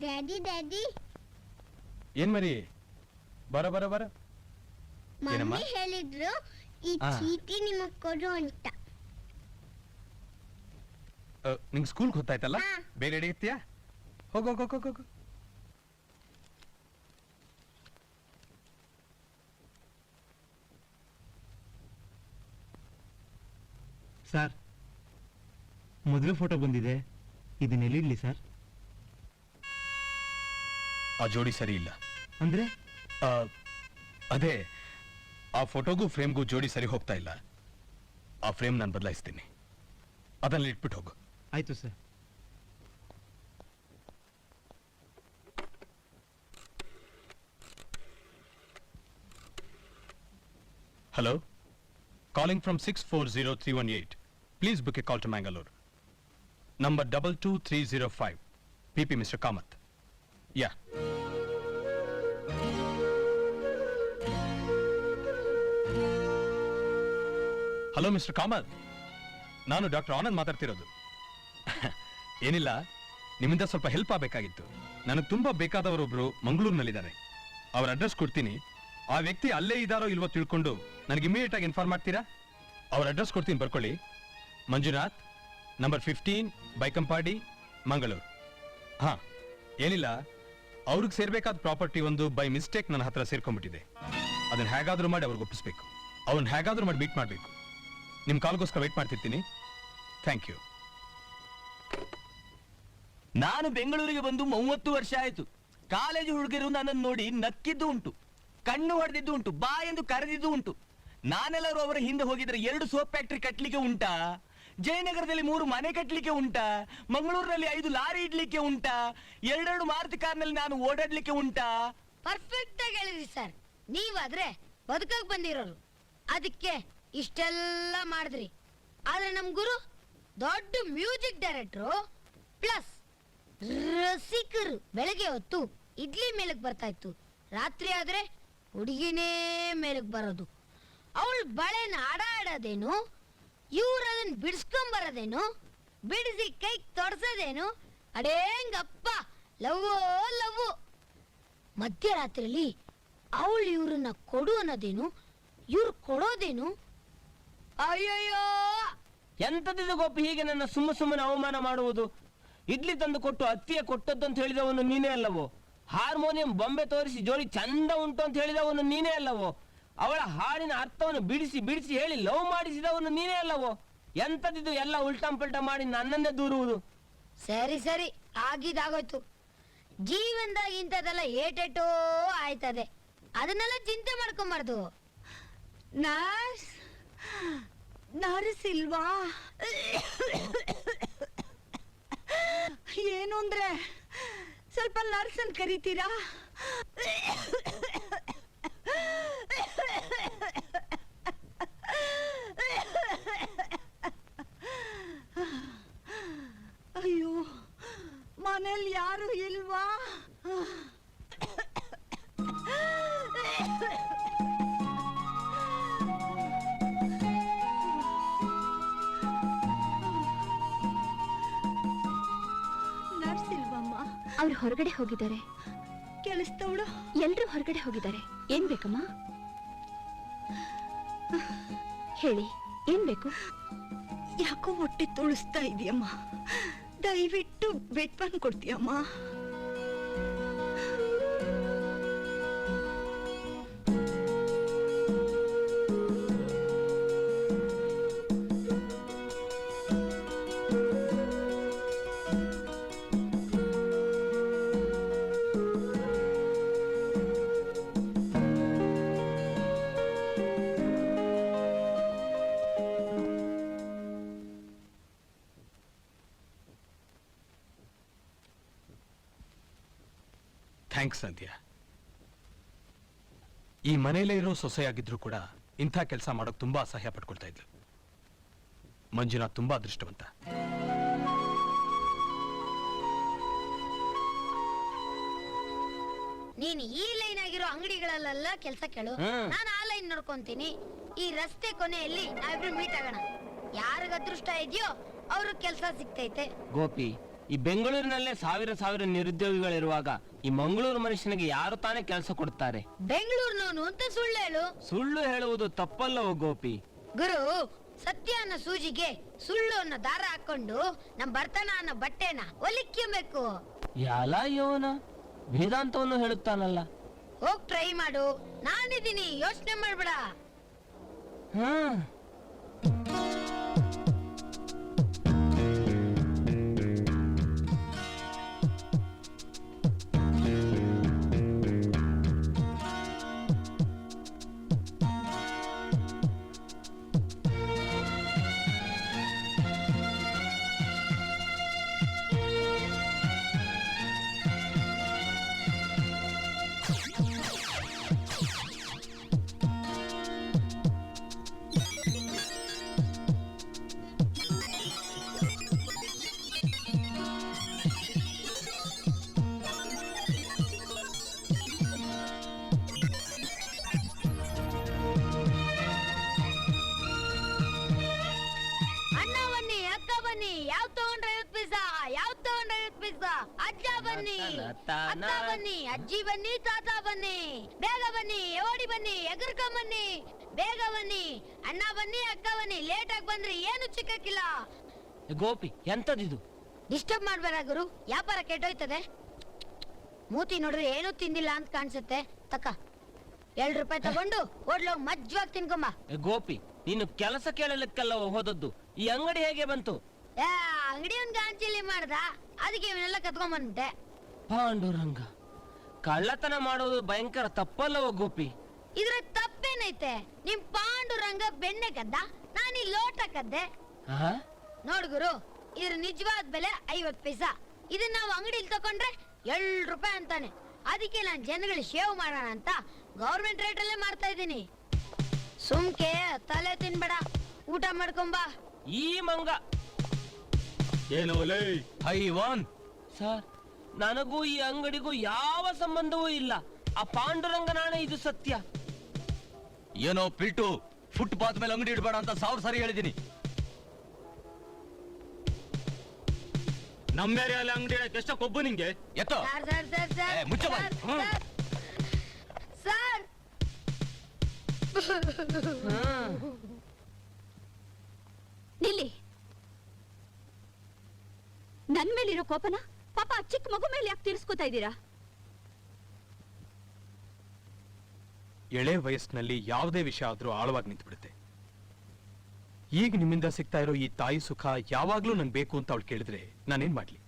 Daddy daddy ಏನ್ ಮರಿ ಬರ ಬರ ಬರ ಮಮ್ಮಿ ಹೇಳಿದ್ರು ಈ ಚೀಟಿ ನಿಮಗ್ ಕೊಡು ಅಂತ. ನಿಂಗೆ ಸ್ಕೂಲ್ ಗೊತ್ತಾಯ್ತಲ್ಲ, ಬೇರೆ ರೆಡಿ ಇರ್ತೀಯಾ? ಹೋಗು ಹೋಗು ಹೋಗು ಹೋಗು. ಸರ್, ಮೊದಲು ಫೋಟೋ ಬಂದಿದೆ, ಇದನ್ನೆಲ್ಲಿಡ್ಲಿ ಸರ್? ಆ ಜೋಡಿ ಸರಿ ಇಲ್ಲ. ಅಂದ್ರೆ ಅದೇ ಆ ಫೋಟೋಗೂ ಫ್ರೇಮ್ಗೂ ಜೋಡಿ ಸರಿ ಹೋಗ್ತಾ ಇಲ್ಲ. ಆ ಫ್ರೇಮ್ ನಾನು ಬದಲಾಯಿಸ್ತೀನಿ, ಅದನ್ನ ಇಟ್ಬಿಟ್ಟು ಹೋಗು. ಆಯ್ತು sir. Hello, calling from 640318. Please book a call to Mangalore. Number 22305. PP Mr. Kamath. Yeah. Hello mister Kamath, ನಾನು ಡಾಕ್ಟರ್ ಆನಂದ್ ಮಾತಾಡ್ತಿರೋದು. ಏನಿಲ್ಲ, ನಿಮ್ಮಿಂದ ಸ್ವಲ್ಪ ಹೆಲ್ಪ್ ಆಗಬೇಕಾಗಿತ್ತು. ನನಗೆ ತುಂಬಾ ಬೇಕಾದವರೊಬ್ರು ಮಂಗಳೂರಿನಲ್ಲಿದ್ದಾರೆ. ಅವ್ರ ಅಡ್ರೆಸ್ ಕೊಡ್ತೀನಿ. ಆ ವ್ಯಕ್ತಿ ಅಲ್ಲೇ ಇದ್ದಾರೋ ಇಲ್ವೋ ತಿಳ್ಕೊಂಡು ನನಗೆ ಇಮಿಡಿಯೇಟ್ ಆಗಿ ಇನ್ಫಾರ್ಮ್ ಮಾಡ್ತೀರಾ? ಅವ್ರ ಅಡ್ರೆಸ್ ಕೊಡ್ತೀನಿ, ಬರ್ಕೊಳ್ಳಿ. ಮಂಜುನಾಥ್, ನಂಬರ್ 15 ಬೈಕಂಪಾಡಿ, ಮಂಗಳೂರು. ಹಾ, ಏನಿಲ್ಲ, ಅವ್ರಿಗೆ ಸೇರ್ಬೇಕಾದ ಪ್ರಾಪರ್ಟಿ ಒಂದು ಬೈ ಮಿಸ್ಟೇಕ್ ನನ್ನ ಹತ್ರ ಸೇರ್ಕೊಂಡ್ಬಿಟ್ಟಿದೆ. ಅದನ್ನ ಹೇಗಾದ್ರೂ ಮಾಡಿ ಅವ್ರಿಗೆ ಒಪ್ಪಿಸ್ಬೇಕು. ಅವನ್ನ ಹೇಗಾದ್ರೂ ಮಾಡಿ ಮೀಟ್ ಮಾಡಬೇಕು. ನಿಮ್ ಕಾಲ್ಗೋಸ್ಕರ ವೇಟ್ ಮಾಡ್ತಿರ್ತೀನಿ. Thank you. ನಾನು ಬೆಂಗಳೂರಿಗೆ ಬಂದು 30 ವರ್ಷ ಆಯ್ತು. ಕಾಲೇಜು ಹುಡುಗರು ನನ್ನನ್ನು ನೋಡಿ ನಕ್ಕಿದ್ದು ಉಂಟು, ಕಣ್ಣು ಹೊಡೆದಿದ್ದು ಉಂಟು, ಬಾ ಎಂದು ಕರೆದಿದ್ದು ಉಂಟು. ನಾನೆಲ್ಲರೂ ಅವರ ಹಿಂದೆ ಹೋಗಿದ್ರೆ 2 ಸೋಪ್ ಫ್ಯಾಕ್ಟರಿ ಕಟ್ಟಲಿಕ್ಕೆ ಉಂಟಾ, ಜಯನಗರದಲ್ಲಿ 3 ಮನೆ ಕಟ್ಟಲಿಕ್ಕೆ ಉಂಟಾ, ಮಂಗಳೂರಿನಲ್ಲಿ 5 ಲಾರಿ ಇಡ್ಲಿಕ್ಕೆ ಉಂಟಾ, 2 ಮಾರುತಿ ಕಾರ್ನಲ್ಲಿ ನಾನು ಓಡಾಡ್ಲಿಕ್ಕೆ ಉಂಟಾ? ಪರ್ಫೆಕ್ಟ್ ಆಗಿ ಹೇಳಿದ್ರಿ ಸರ್. ನೀವಾದ್ರೆ ಬದುಕಕ್ ಬಂದಿರೋರು, ಅದಕ್ಕೆ ಇಷ್ಟೆಲ್ಲ ಮಾಡಿದ್ರಿ. ಆದ್ರೆ ನಮ್ ಗುರು ದೊಡ್ಡ ಮ್ಯೂಸಿಕ್ ಡೈರೆಕ್ಟ್ರು ಪ್ಲಸ್ ರಸಿಕರು. ಬೆಳಗ್ಗೆ ಹೊತ್ತು ಇಡ್ಲಿ ಮೇಲಕ್ ಬರ್ತಾ ಇತ್ತು, ರಾತ್ರಿ ಆದ್ರೆ ಹುಡುಗಿನೇ ಮೇಲಕ್ ಬರೋದು. ಅವಳು ಬಳೆನ ಆಡಾಡೋದೇನು, ಇವ್ರ ಅದನ್ನ ಬಿಡಿಸ್ಕೊಂಡ್ ಬರೋದೇನು, ಬಿಡಿಸಿ ಕೈ ತೊಡ್ಸೋದೇನು, ಅಡೇಂಗಪ್ಪ ಲವ್ವೋ ಲವ್ವು. ಮಧ್ಯರಾತ್ರಿಯಲ್ಲಿ ಅವಳು ಇವ್ರನ್ನ ಕೊಡು ಅನ್ನೋದೇನು, ಇವ್ರು ಕೊಡೋದೇನು. ಅಯ್ಯಯ್ಯೋ, ಎಂತದಿದು ಗೋಪಿ ಹೀಗೆ ನನ್ನ ಸುಮ್ಮನೆ ಅವಮಾನ ಮಾಡುವುದು? ಇಡ್ಲಿ ತಂದು ಕೊಟ್ಟು ಅತ್ತಿಯ ಕೊಟ್ಟದ್ದು ಅಂತ ಹೇಳಿದವನು ನೀನೇ ಅಲ್ಲವೋ? ಹಾರ್ಮೋನಿಯಂ ಬೊಂಬೆ ತೋರಿಸಿ ಜೋಡಿ ಚಂದ ಉಂಟು ಅಂತ ಹೇಳಿದವನು ನೀನೇ ಅಲ್ಲವೋ? ಅವಳ ಹಾಡಿನ ಅರ್ಥವನ್ನು ಬಿಡಿಸಿ ಬಿಡಿಸಿ ಹೇಳಿ ಲವ್ ಮಾಡಿಸಿದವನು ನೀನೇ ಅಲ್ಲವೋ? ಎಂತದಿದು ಎಲ್ಲ ಉಲ್ಟಂಪಲ್ಟ ಮಾಡಿ ನನ್ನನ್ನೇ ದೂರುವುದು? ಸರಿ ಸರಿ, ಆಗಿದಾಗೋಯ್ತು. ಜೀವನದಾಗ ಇಂಥದೆಲ್ಲ ಏಟೇಟೋ ಆಯ್ತದೆ, ಅದನ್ನೆಲ್ಲ ಚಿಂತೆ ಮಾಡ್ಕೊಂಬಾರ್ದು. ನರ್ಸ್ ಇಲ್ವಾ? ಏನು ಅಂದ್ರೆ ಸ್ವಲ್ಪ ನರ್ಸ್ ಅಂತ ಕರೀತೀರಾ? ಅಯ್ಯೋ, ಮನೇಲಿ ಯಾರು ಇಲ್ವಾ? ನರ್ಸ್ ಇಲ್ವಮ್ಮ? ಅವ್ರು ಹೊರಗಡೆ ಹೋಗಿದ್ದಾರೆ. ಕೆಲಸದವಳು ಎಲ್ರೂ ಹೊರಗಡೆ ಹೋಗಿದ್ದಾರೆ. ಏನ್ ಬೇಕಮ್ಮ? ಹೇಳಿ, ಏನ್ ಬೇಕು? ಯಾಕೋ ಹೊಟ್ಟೆ ತುಳಿಸ್ತಾ ಇದೆಯಮ್ಮ, ದಯವಿಟ್ಟು ಬೆಡ್ ಬಂದು ಕೊಡ್ತೀಯಮ್ಮ? ಥ್ಯಾಂಕ್ಸ್ ಸಂಧ್ಯಾ. ಈ ಮನೆಯಲ್ಲೇ ಇರೋ ಸೊಸೆಯಾಗಿದ್ರು ಕೂಡ ಇಂಥ ಕೆಲಸ ಮಾಡೋಕೆ ತುಂಬಾ ಅಸಹ್ಯ ಪಟ್ಕೊಳ್ತಾ ಇದ್ಲು. ಮಂಜುನಾಥ್ ತುಂಬಾ ಅದೃಷ್ಟವಂತ. ನೀನ್ ಈ ಲೈನ್ ಆಗಿರೋ ಅಂಗಡಿಗಳಲ್ಲೆಲ್ಲ ಕೆಲಸ ಕೇಳು, ನಾನು ಆ ಲೈನ್ ನೋಡ್ಕೊಂತೀನಿ. ಈ ರಸ್ತೆ ಕೊನೆಯಲ್ಲಿ ನಾವಿಬ್ರು ಮೀಟ್ ಆಗೋಣ. ಯಾರಿಗ ಅದೃಷ್ಟ ಇದೆಯೋ ಅವ್ರ ಕೆಲಸ ಸಿಗ್ತೈತೆ. ಗೋಪಿ, ಈ ಬೆಂಗಳೂರಿನಲ್ಲೇ ಸಾವಿರ ಸಾವಿರ ನಿರುದ್ಯೋಗಿಗಳಿರುವಾಗ ಈ ಮಂಗಳೂರು ಮನುಷ್ಯನಿಗೆ ಯಾರು ತಾನೇ ಕೆಲಸ ಕೊಡ್ತಾರೆ? ಬೆಂಗಳೂರಿನವನು ಅಂತ ಸುಳ್ಳು ಹೇಳು. ಸುಳ್ಳು ಹೇಳುವುದು ತಪ್ಪಲ್ಲವೋ ಗೋಪಿ? ಗುರು, ಸತ್ಯ ಅನ್ನೋ ಸೂಜಿಗೆ ಸುಳ್ಳು ಅನ್ನೋ ದಾರ ಹಾಕೊಂಡು ನಮ್ ಬರ್ತನ ಅನ್ನೋ ಬಟ್ಟೆನ ಒಲಿಕ್ಯಬೇಕು. ಯಾಲ ಯೋನ ವೇದಾಂತವನ್ನು ಹೇಳುತ್ತಾನಲ್ಲ. ಹೋಗ್ ಟ್ರೈ ಮಾಡು, ನಾನಿದ್ದೀನಿ, ಯೋಚನೆ ಮಾಡ್ಬೇಡ. ಹ್ಮ್ ಅಣ್ಣ ಬನ್ನಿ, ಅಕ್ಕ ಬನ್ನಿ, ಯಾವ್ ತಗೊಂಡ್ರೆ 50 ಪೈಸಾ, ಯಾವ್ ತಗೊಂಡ್ರೆ 50 ಪೈಸಾ. ಅಜ್ಜ ಬನ್ನಿ, ಅಕ್ಕ ಬನ್ನಿ, ಅಜ್ಜಿ ಬನ್ನಿ, ತಾತ ಬನ್ನಿ, ಬೇಗ ಬನ್ನಿ, ಓಡಿ ಬನ್ನಿ, ಎಗರ್ಕೊಂಡ್ ಬನ್ನಿ, ಬೇಗ ಬನ್ನಿ. ಅಣ್ಣ ಬನ್ನಿ, ಅಕ್ಕ ಬನ್ನಿ, ಲೇಟ್ ಆಗಿ ಬಂದ್ರಿ ಏನು ಚಿಕ್ಕಕ್ಕಿಲ್ಲ. ಗೋಪಿ ಎಂತದಿದು? ಡಿಸ್ಟರ್ಬ್ ಮಾಡ್ಬೇಡ ಗುರು, ವ್ಯಾಪಾರ ಕೆಟ್ಟೋಯ್ತದೆ. ಮೂತಿ ನೋಡಿದ್ರೆ ಏನೂ ತಿಂದಿಲ್ಲ ಅಂತ ಕಾಣಿಸುತ್ತೆ. ತಕ್ಕ 2 ರೂಪಾಯಿ ತಗೊಂಡು ಹೋಡ್ಲೋಗ್ ಮಜ್ವಾಗಿ ತಿನ್ಕೊಂಬ. ಗೋಪಿ, ನೀನು ಕೆಲಸ ಕೇಳಲಿಕ್ಕೆಲ್ಲ ಹೋದದ್ದು, ಈ ಅಂಗಡಿ ಹೇಗೆ ಬಂತು? ಅಂಗಡಿ ಒಂದ್ ಗಾಂಚಿಲಿ ಮಾಡ್ದ, ಅದಕ್ಕೆ ಇವನ್ನೆಲ್ಲ ಕತ್ಕೊಂಡ್ ಬಂದ್ಬಿಟ್ಟೆ. ಪಾಂಡುರಂಗ, ಕಳ್ಳತನ ಮಾಡೋದು ಭಯಂಕರ ತಪ್ಪಲ್ಲವೋ ಗೋಪಿ? ಇದ್ರ ತಪ್ಪೇನೈತೆ? ನಿಮ್ ಪಾಂಡುರಂಗ ಬೆಣ್ಣೆ ಕದ್ದ, ನಾನು ಈ ಲೋಟ ಕದ್ದೆ. ಆ? ನೋಡ್ ಗುರು, ಇದ್ರ ನಿಜವಾದ ಬೆಲೆ 50 ಪೈಸಾ. ಇದನ್ನ ನಾವು ಅಂಗಡಿಲಿ ತಕೊಂಡ್ರೆ 2 ರೂಪಾಯಿ ಅಂತಾನೆ. ಅದಕ್ಕೆ ನಾನ್ ಜನಗಳು ಶೇವ್ ಮಾಡೋಣ ಅಂತ ಗೌರ್ಮೆಂಟ್ ರೇಟ್ ಅಲ್ಲೇ ಮಾರ್ತಾ ಇದ್ದೀನಿ. ಸುಮ್ಕೆ ತಲೆ ತಿನ್ಬೇಡ, ಊಟ ಮಾಡ್ಕೊಂಬಾ. ಈ ಮಂಗ ಏನೋ ಲೇ ಹೈವಾನ್ ಸರ್, ನನಗೂ ಈ ಅಂಗಡಿಗೂ ಯಾವ ಸಂಬಂಧವೂ ಇಲ್ಲ. ಆ ಪಾಂಡುರಂಗ ನಾಣೆ ಇದು ಸತ್ಯ. ಏನೋ ಪಿಲ್ಟು, ಫುಟ್ಪಾತ್ ಮೇಲೆ ಅಂಗಡಿ ಇಡಬೇಡ ಅಂತ 1000 ಸಾರಿ ಹೇಳಿದೀನಿ. ನಮ್ಮ ಏರಿಯಲ್ಲಿ ಅಂಗಡಿ ಇಡಕ್ಕೆ ಎಷ್ಟ ಕೊಬ್ಬು ನಿಂಗೆ? ಎತ್ತೋ ಸರ್ ಮುಚ್ಚ ಬಾಯ್. ಸರ್ ನಿಲ್ಲಿ. ನನ್ ಮೇಲಿರೋ ಕೋಪನ ಪಾಪ ಆ ಚಿಕ್ಕ ಮಗು ಮೇಲೆ ಯಾಕೆ ತೀರಿಸ್ಕೊತಾ ಇದ್ದೀರಾ? ಎಳೆ ವಯಸ್ಸಿನಲ್ಲಿ ಯಾವುದೇ ವಿಷಯ ಆದ್ರೂ ಆಳವಾಗಿ ನಿಂತ್ಬಿಡುತ್ತೆ. ಈಗ ನಿಮ್ಮಿಂದ ಸಿಗ್ತಾ ಇರೋ ಈ ತಾಯಿ ಸುಖ ಯಾವಾಗ್ಲೂ ನಂಗೆ ಬೇಕು ಅಂತ ಅವಳು ಕೇಳಿದ್ರೆ ನಾನೇನ್ ಮಾಡ್ಲಿ?